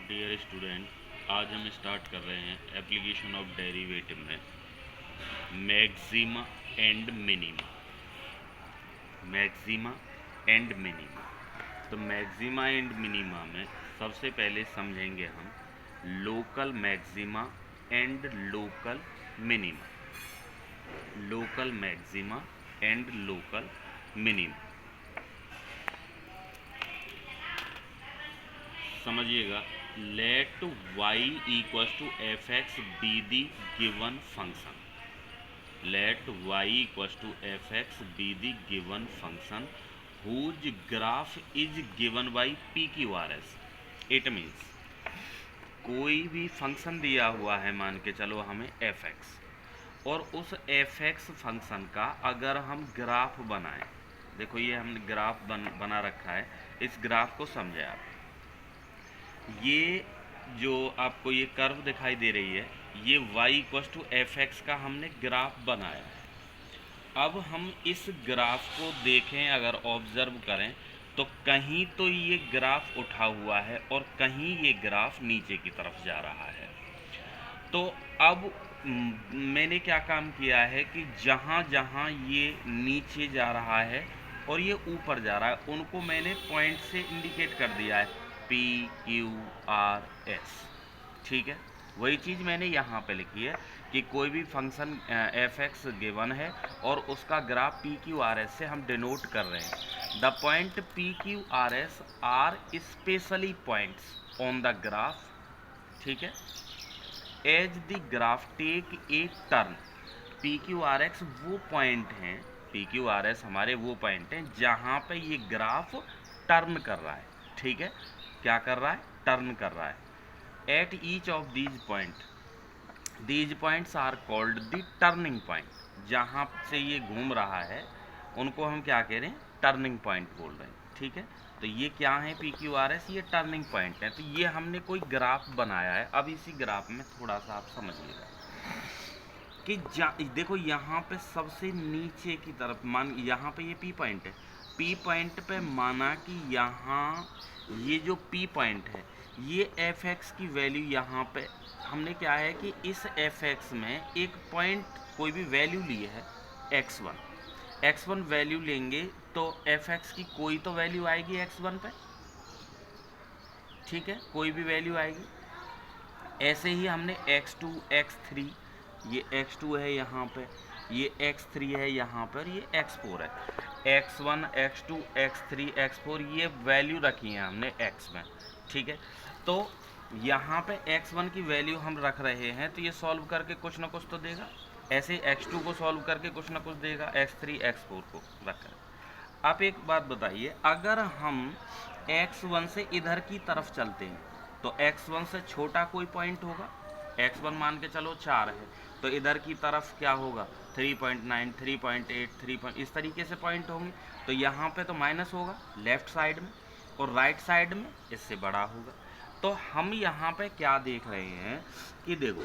Dear student, आज हम start कर रहे हैं एप्लीकेशन ऑफ डेरिवेटिव में maxima and minima. Maxima and minima. तो मैक्सिमा एंड मिनिमा में सबसे पहले समझेंगे हम local maxima and local minima. Local maxima and local minima समझिएगा। Let y equals to F X be the given function. Let y equals to F X be the given function whose graph is given by P Q R S. It means कोई भी function दिया हुआ है, मान के चलो हमें F x, और उस एफ एक्स फंक्शन का अगर हम ग्राफ बनाएं, देखो ये हमने ग्राफ बना रखा है, इस ग्राफ को समझे आप। ये जो आपको ये कर्व दिखाई दे रही है, ये y equals to F x का हमने ग्राफ बनाया है। अब हम इस ग्राफ को देखें, अगर ऑब्जर्व करें तो कहीं तो ये ग्राफ उठा हुआ है और कहीं ये ग्राफ नीचे की तरफ जा रहा है। तो अब मैंने क्या काम किया है कि जहाँ जहाँ ये नीचे जा रहा है और ये ऊपर जा रहा है, उनको मैंने पॉइंट से इंडिकेट कर दिया है, पी क्यू आर एस। ठीक है, वही चीज़ मैंने यहाँ पे लिखी है कि कोई भी फंक्शन एफ एक्स गिवन है और उसका graph P Q R S से हम डिनोट कर रहे हैं। The point P Q R S are specially points on the graph. ठीक है, as the graph take a turn. P Q R x वो पॉइंट हैं, पी क्यू आर एस हमारे वो पॉइंट हैं जहाँ पे ये ग्राफ टर्न कर रहा है। ठीक है, क्या कर रहा है? टर्न कर रहा है। At each of these points are called the turning point. जहाँ से ये घूम रहा है उनको हम क्या कह रहे हैं? टर्निंग पॉइंट बोल रहे हैं। ठीक है, तो ये क्या है? पी क्यू आर एस, ये टर्निंग पॉइंट है। तो ये हमने कोई ग्राफ बनाया है। अब इसी ग्राफ में थोड़ा सा आप समझिएगा कि देखो यहाँ पे सबसे नीचे की तरफ, मान यहाँ पे ये पी पॉइंट है, पी पॉइंट पे माना कि यहाँ ये जो पी पॉइंट है, ये एफ एक्स की वैल्यू यहाँ पे हमने क्या है कि इस एफ एक्स में एक पॉइंट कोई भी वैल्यू ली है x1 वैल्यू लेंगे तो एफ एक्स की कोई तो वैल्यू आएगी x1 पे। ठीक है, कोई भी वैल्यू आएगी। ऐसे ही हमने x2 x3, ये x2 है यहाँ पे, ये x3 है यहाँ पर, ये x4 है, x1 x2 x3 x4 ये वैल्यू रखी है हमने x में। ठीक है, तो यहाँ पे x1 की वैल्यू हम रख रहे हैं, तो ये सॉल्व करके कुछ ना कुछ तो देगा। ऐसे x2 को सॉल्व करके कुछ ना कुछ देगा, x3 x4 को रख कर। आप एक बात बताइए, अगर हम x1 से इधर की तरफ चलते हैं तो x1 से छोटा कोई पॉइंट होगा? x1 मान के चलो 4 है, तो इधर की तरफ क्या होगा? 3.9 3.8 3. इस तरीके से पॉइंट होंगे। तो यहाँ पे तो माइनस होगा लेफ्ट साइड में, और राइट साइड में इससे बड़ा होगा। तो हम यहाँ पे क्या देख रहे हैं कि देखो,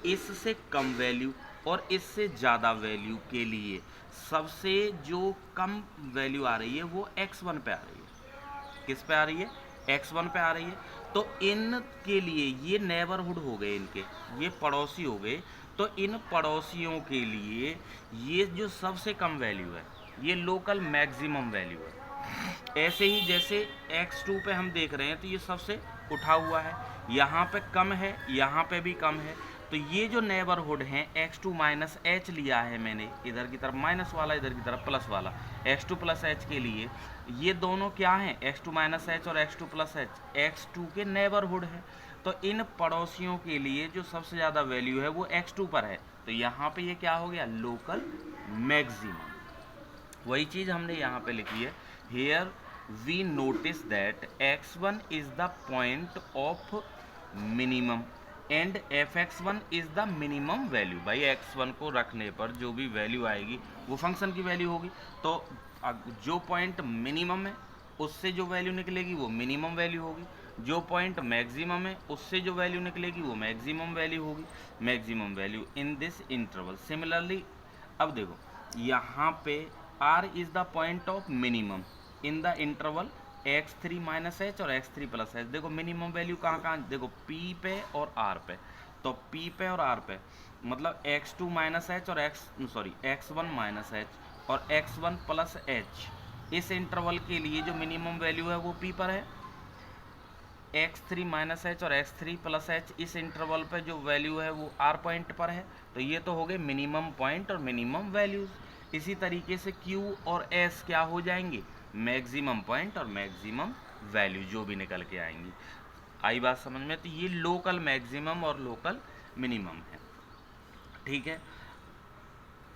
इससे कम वैल्यू और इससे ज़्यादा वैल्यू के लिए सबसे जो कम वैल्यू आ रही है वो x1 पे आ रही है। किस पे आ रही है? x1 पे आ रही है। तो इनके लिए ये नेबरहुड हो गए, इनके ये पड़ोसी हो गए। तो इन पड़ोसियों के लिए ये जो सबसे कम वैल्यू है, ये लोकल मैक्सिमम वैल्यू है। ऐसे ही जैसे x2 पे हम देख रहे हैं तो ये सबसे उठा हुआ है, यहाँ पे कम है, यहाँ पे भी कम है। तो ये जो नेबरहुड हैं, x2 माइनस एच लिया है मैंने, इधर की तरफ माइनस वाला, इधर की तरफ प्लस वाला, x2 प्लस एच के लिए ये दोनों क्या हैं? x2 माइनस एच और x2 प्लस एच x2 के नेबरहुड है। तो इन पड़ोसियों के लिए जो सबसे ज़्यादा वैल्यू है वो x2 पर है। तो यहाँ पे ये क्या हो गया? Local maximum. वही चीज़ हमने यहाँ पे लिखी है, here we notice that x1 is the point of minimum and fx1 is the minimum value. भाई x1 को रखने पर जो भी वैल्यू आएगी वो फंक्शन की वैल्यू होगी। तो जो पॉइंट मिनिमम है उससे जो वैल्यू निकलेगी वो मिनिमम वैल्यू होगी, जो पॉइंट मैक्सिमम है उससे जो वैल्यू निकलेगी वो मैक्सिमम वैल्यू होगी, maximum value in this interval. Similarly अब देखो यहाँ पे r is the point of minimum in the interval x3 minus H और x3 प्लस एच। देखो मिनिमम वैल्यू कहाँ कहाँ, देखो p पे और r पे, तो p पे और r पे मतलब x2 माइनस एच और x1 माइनस एच और x1 प्लस एच, इस इंटरवल के लिए जो मिनिमम वैल्यू है वो p पर है। x3 माइनस एच और x3 प्लस एच, इस इंटरवल पे जो वैल्यू है वो r पॉइंट पर है। तो ये तो हो गए मिनिमम पॉइंट और मिनिमम वैल्यूज। इसी तरीके से q और s क्या हो जाएंगे, मैक्सिमम पॉइंट और मैक्सिमम वैल्यू जो भी निकल के आएंगी। आई बात समझ में? तो ये लोकल मैक्सिमम और लोकल मिनिमम है, ठीक है।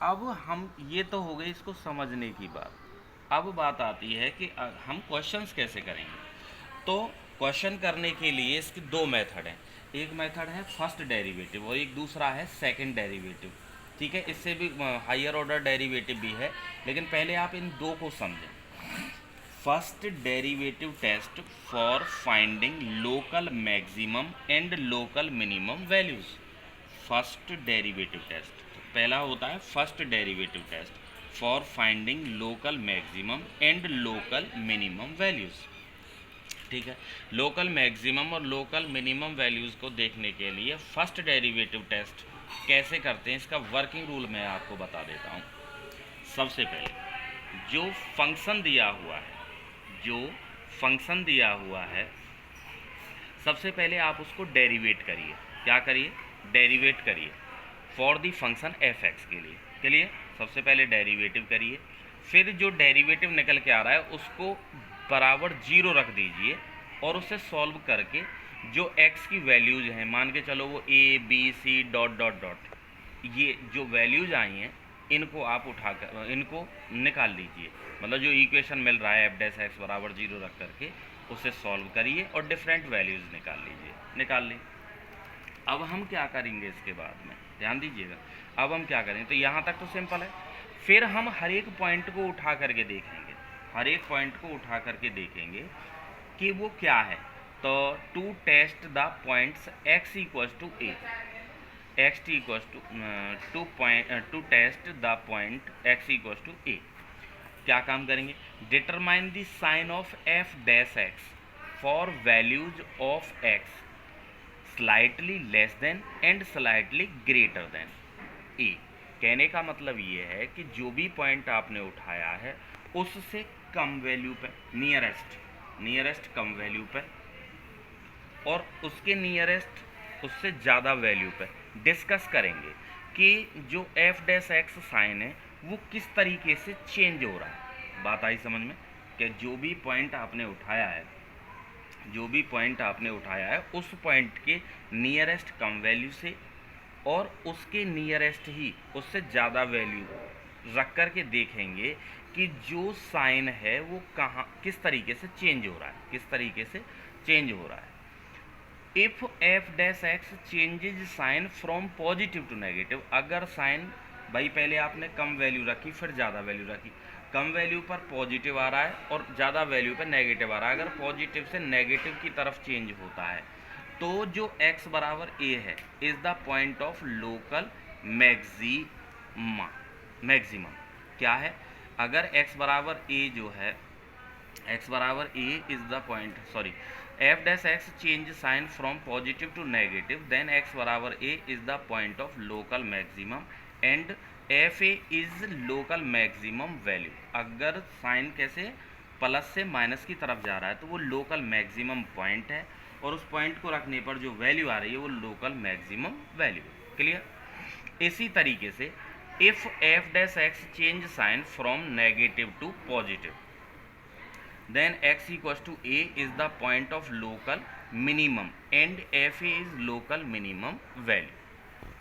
अब हम, ये तो हो गई इसको समझने की बात। अब बात आती है कि हम क्वेश्चंस कैसे करेंगे। तो क्वेश्चन करने के लिए इसके दो मेथड हैं। एक मेथड है फर्स्ट डेरिवेटिव और एक दूसरा है सेकंड डेरिवेटिव, ठीक है। इससे भी हायर ऑर्डर डेरिवेटिव भी है, लेकिन पहले आप इन दो को समझें। First derivative test for finding local maximum and local minimum values. First derivative test, पहला होता है first derivative test for finding local maximum and local minimum values, ठीक है। लोकल मैक्सिमम और लोकल मिनिमम वैल्यूज़ को देखने के लिए फर्स्ट डेरिवेटिव टेस्ट कैसे करते हैं, इसका वर्किंग रूल मैं आपको बता देता हूँ। सबसे पहले जो फंक्शन दिया हुआ है, जो फंक्शन दिया हुआ है, सबसे पहले आप उसको डेरिवेट करिए। क्या करिए, डेरिवेट करिए for the function F x के लिए। चलिए सबसे पहले डेरिवेटिव करिए, फिर जो डेरिवेटिव निकल के आ रहा है उसको बराबर 0 रख दीजिए और उसे सॉल्व करके जो x की वैल्यूज हैं, मान के चलो वो a b c dot dot dot, ये जो वैल्यूज आई हैं इनको आप उठाकर इनको निकाल लीजिए। मतलब जो इक्वेशन मिल रहा है एफ डैश एक्स बराबर 0 रख करके उसे सॉल्व करिए और डिफरेंट वैल्यूज निकाल लीजिए। निकाल ली। अब हम क्या करेंगे इसके बाद में, ध्यान दीजिएगा। अब हम क्या करेंगे, तो यहाँ तक तो सिंपल है। फिर हम हर एक पॉइंट को उठा करके देखेंगे, हर एक पॉइंट को उठा करके देखेंगे कि वो क्या है। तो to test the points x equals to A, X equals to test the point x equals to A, क्या काम करेंगे, determine the sign of f dash x for values of x slightly less than and slightly greater than A. कहने का मतलब ये है कि जो भी पॉइंट आपने उठाया है उससे कम वैल्यू पे, नियरेस्ट कम वैल्यू पे, और उसके नियरेस्ट उससे ज़्यादा वैल्यू पे डिस्कस करेंगे कि जो एफ डैश एक्स साइन है वो किस तरीके से चेंज हो रहा है। बात आई समझ में? कि जो भी पॉइंट आपने उठाया है, जो भी पॉइंट आपने उठाया है उस पॉइंट के नियरेस्ट कम वैल्यू से और उसके नियरेस्ट ही उससे ज़्यादा वैल्यू रख कर के देखेंगे कि जो साइन है वो कहाँ, किस तरीके से चेंज हो रहा है, किस तरीके से चेंज हो रहा है। If f dash x changes sign from positive to negative, अगर साइन, भाई पहले आपने कम वैल्यू रखी फिर ज़्यादा वैल्यू रखी, कम वैल्यू पर पॉजिटिव आ रहा है और ज़्यादा वैल्यू पर नेगेटिव आ रहा है, अगर पॉजिटिव से नेगेटिव की तरफ चेंज होता है तो जो x बराबर a है is the point of local maximum. क्या है, अगर x बराबर a जो है, x बराबर a is the point, sorry, f dash x change sign from positive to negative, then x बराबर a is the point of local maximum and f a is local maximum value. अगर sign कैसे plus से minus की तरफ जा रहा है तो वो लोकल मैक्सिमम पॉइंट है और उस पॉइंट को रखने पर जो वैल्यू आ रही है वो लोकल मैक्सिमम वैल्यू। क्लियर? इसी तरीके से if f dash x change sign from negative to positive, then x equals to a is the point of local minimum and f a is local minimum value.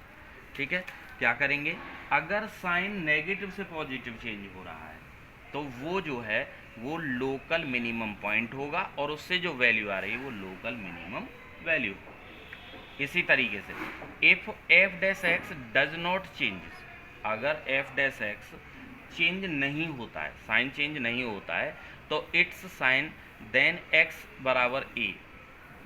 ठीक है? क्या करेंगे, अगर sign negative से positive change हो रहा है तो वो जो है वो लोकल मिनिमम पॉइंट होगा और उससे जो वैल्यू आ रही है वो लोकल मिनिमम वैल्यू। इसी तरीके से if F dash x does not changes, अगर एफ डैश एक्स चेंज नहीं होता है, साइन चेंज नहीं होता है, तो इट्स साइन देन एक्स बराबर A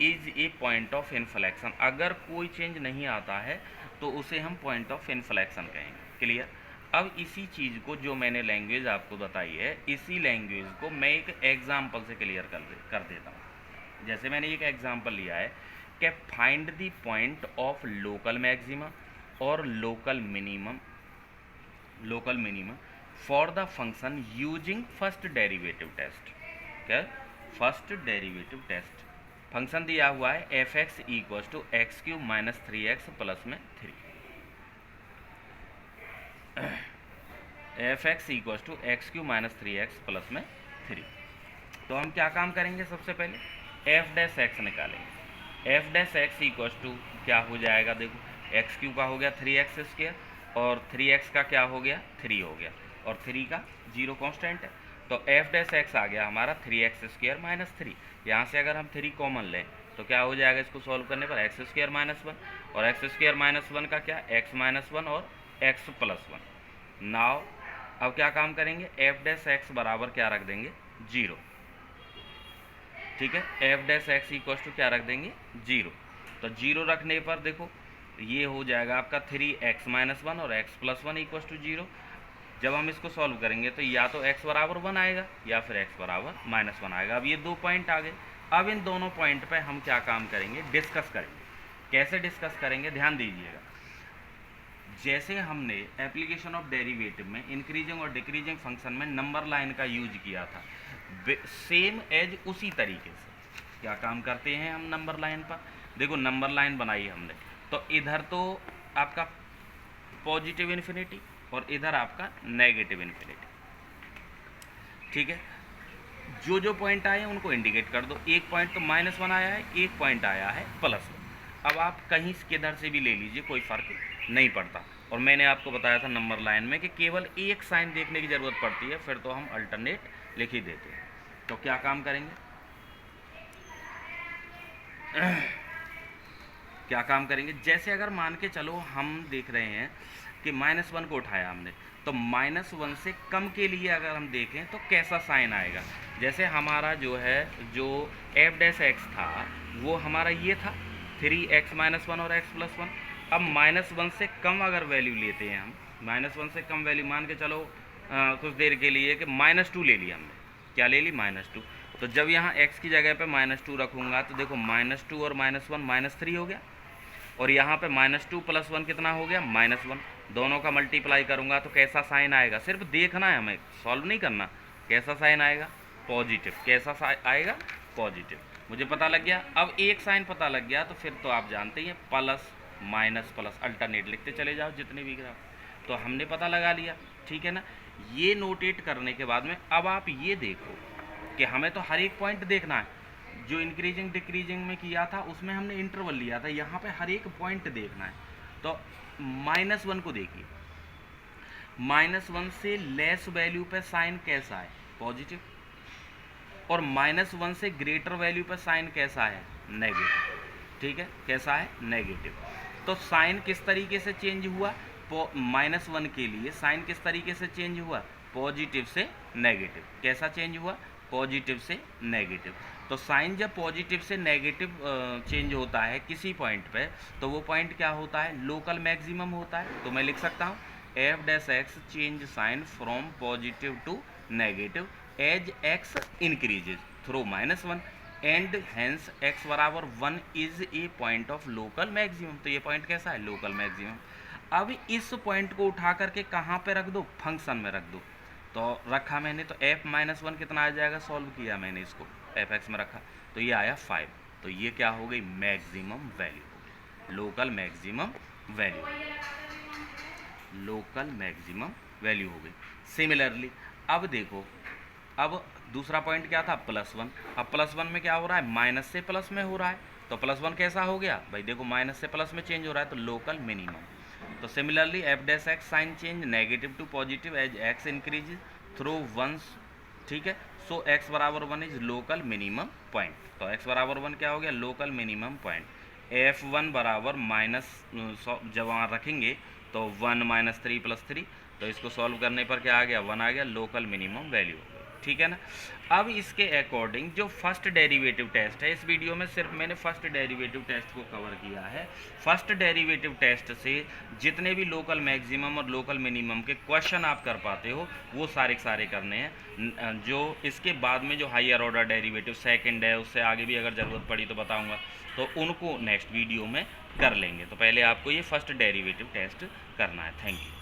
is a point of inflection. अगर कोई चेंज नहीं आता है तो उसे हम पॉइंट ऑफ इन्फ्लेक्शन कहेंगे। क्लियर? अब इसी चीज़ को जो मैंने लैंग्वेज आपको बताई है, इसी लैंग्वेज को मैं एक एग्जाम्पल से क्लियर कर देता हूँ। जैसे मैंने एक एग्जाम्पल लिया है कि find the point of local maxima और local minimum for the function using first derivative test. क्या? First derivative test. फंक्शन दिया हुआ है F X equal to X cube minus 3x plus में 3, F X equal to X cube minus 3x plus में 3। तो हम क्या काम करेंगे, सबसे पहले एफ डैश एक्स निकालेंगे। F dash x equal to क्या हो जाएगा, देखो एक्स क्यू का हो गया 3x स्क्वायर और 3x का क्या हो गया 3 हो गया और 3 का 0 कांस्टेंट है। तो एफ डैश एक्स आ गया हमारा 3x स्क्वायर माइनस 3। यहाँ से अगर हम 3 कॉमन लें तो क्या हो जाएगा, इसको सॉल्व करने पर एक्स स्क्वायर माइनस 1 और एक्स स्क्वायर माइनस 1 का क्या x माइनस 1 और x प्लस 1। नाउ अब क्या काम करेंगे, एफ डैश एक्स बराबर क्या रख देंगे 0। ठीक है, f dash x equal to क्या रख देंगे 0। तो 0 रखने पर देखो ये हो जाएगा आपका 3x माइनस 1 और x प्लस 1 इक्वल टू 0। जब हम इसको सॉल्व करेंगे तो या तो x बराबर 1 आएगा या फिर x बराबर माइनस 1 आएगा। अब ये 2 पॉइंट आ गए। अब इन दोनों पॉइंट पे हम क्या काम करेंगे, डिस्कस करेंगे। कैसे डिस्कस करेंगे, ध्यान दीजिएगा। जैसे हमने एप्लीकेशन ऑफ डेरिवेटिव में इंक्रीजिंग और डिक्रीजिंग फंक्शन में नंबर लाइन का यूज किया था, सेम एज उसी तरीके से क्या काम करते हैं हम नंबर लाइन पर। देखो नंबर लाइन बनाई हमने, तो इधर तो आपका पॉजिटिव इन्फिनिटी और इधर आपका नेगेटिव इन्फिनिटी। ठीक है, जो जो पॉइंट आए हैं उनको इंडिकेट कर दो। एक पॉइंट तो -1 आया है, एक पॉइंट आया है +1। अब आप कहीं किधर से भी ले लीजिए, कोई फ़र्क नहीं पड़ता। और मैंने आपको बताया था नंबर लाइन में कि केवल एक साइन देखने की ज़रूरत पड़ती है, फिर तो हम अल्टरनेट लिख ही देते हैं। तो क्या काम करेंगे, क्या काम करेंगे, जैसे अगर मान के चलो हम देख रहे हैं कि -1 को उठाया हमने, तो -1 से कम के लिए अगर हम देखें तो कैसा साइन आएगा। जैसे हमारा जो है जो एफ डैश एक्स था वो हमारा ये था 3x माइनस 1 और x प्लस 1। अब -1 से कम अगर वैल्यू लेते हैं हम, -1 से कम वैल्यू मान के चलो कुछ देर के लिए कि -2 ले लिया हमने। क्या ले ली, -2। तो जब यहाँ x की जगह पे -2 रखूँगा तो देखो -2 और -1 -3 हो गया, और यहाँ पे -2 + 1 कितना हो गया -1। दोनों का मल्टीप्लाई करूँगा तो कैसा साइन आएगा, सिर्फ देखना है हमें, सॉल्व नहीं करना। कैसा साइन आएगा, पॉजिटिव। कैसा आएगा, पॉजिटिव। मुझे पता लग गया। अब एक साइन पता लग गया तो फिर तो आप जानते ही हैं, प्लस माइनस प्लस अल्टरनेट लिखते चले जाओ जितने भी ग्राफ। तो हमने पता लगा लिया, ठीक है ना। ये नोटेट करने के बाद में अब आप ये देखो कि हमें तो हर एक पॉइंट देखना है। जो इंक्रीजिंग डिक्रीजिंग में किया था उसमें हमने इंटरवल लिया था, यहाँ पे हर एक पॉइंट देखना है। तो -1 को देखिए, -1 से लेस वैल्यू पे साइन कैसा है, पॉजिटिव। और -1 से ग्रेटर वैल्यू पे साइन कैसा है, नेगेटिव। ठीक है, कैसा है, नेगेटिव। तो साइन किस तरीके से चेंज हुआ, -1 के लिए साइन किस तरीके से चेंज हुआ, पॉजिटिव से नेगेटिव। कैसा चेंज हुआ, पॉजिटिव से नेगेटिव। तो साइन जब पॉजिटिव से नेगेटिव चेंज होता है किसी पॉइंट पे, तो वो पॉइंट क्या होता है, लोकल मैक्सिमम होता है। तो मैं लिख सकता हूँ f dash x change sign from positive to negative as x increases through -1 and hence x बराबर 1 is a point of local maximum. तो ये पॉइंट कैसा है, लोकल मैक्सिमम। अब इस पॉइंट को उठा करके कहाँ पे रख दो, फंक्शन में रख दो। तो रखा मैंने, तो f-1 कितना आ जाएगा, सॉल्व किया मैंने इसको, f(x) में रखा तो ये आया 5। तो ये क्या हो गई, मैक्सिमम वैल्यू हो गई, local maximum value, local maximum value हो गई। सिमिलरली अब देखो, अब दूसरा पॉइंट क्या था, +1। अब +1 में क्या हो रहा है, माइनस से प्लस में हो रहा है। तो +1 कैसा हो गया भाई, देखो माइनस से प्लस में चेंज हो रहा है, तो लोकल मिनिमम। तो similarly f dash x sign change negative to positive as x increase through 1। ठीक है, सो x बराबर 1 इज लोकल मिनिमम पॉइंट। तो x बराबर 1 क्या हो गया, लोकल मिनिमम पॉइंट। f1 बराबर जब वहाँ रखेंगे तो 1 - 3 + 3, तो इसको सॉल्व करने पर क्या आ गया, 1 आ गया, लोकल मिनिमम वैल्यू हो गई। ठीक है ना। अब इसके अकॉर्डिंग जो फर्स्ट डेरिवेटिव टेस्ट है, इस वीडियो में सिर्फ मैंने फर्स्ट डेरिवेटिव टेस्ट को कवर किया है। फर्स्ट डेरिवेटिव टेस्ट से जितने भी लोकल मैक्सिमम और लोकल मिनिमम के क्वेश्चन आप कर पाते हो वो सारे के सारे करने हैं। जो इसके बाद में जो हायर ऑर्डर डेरिवेटिव सेकंड है, उससे आगे भी अगर ज़रूरत पड़ी तो बताऊंगा, तो उनको नेक्स्ट वीडियो में कर लेंगे। तो पहले आपको ये फर्स्ट डेरिवेटिव टेस्ट करना है। Thank you.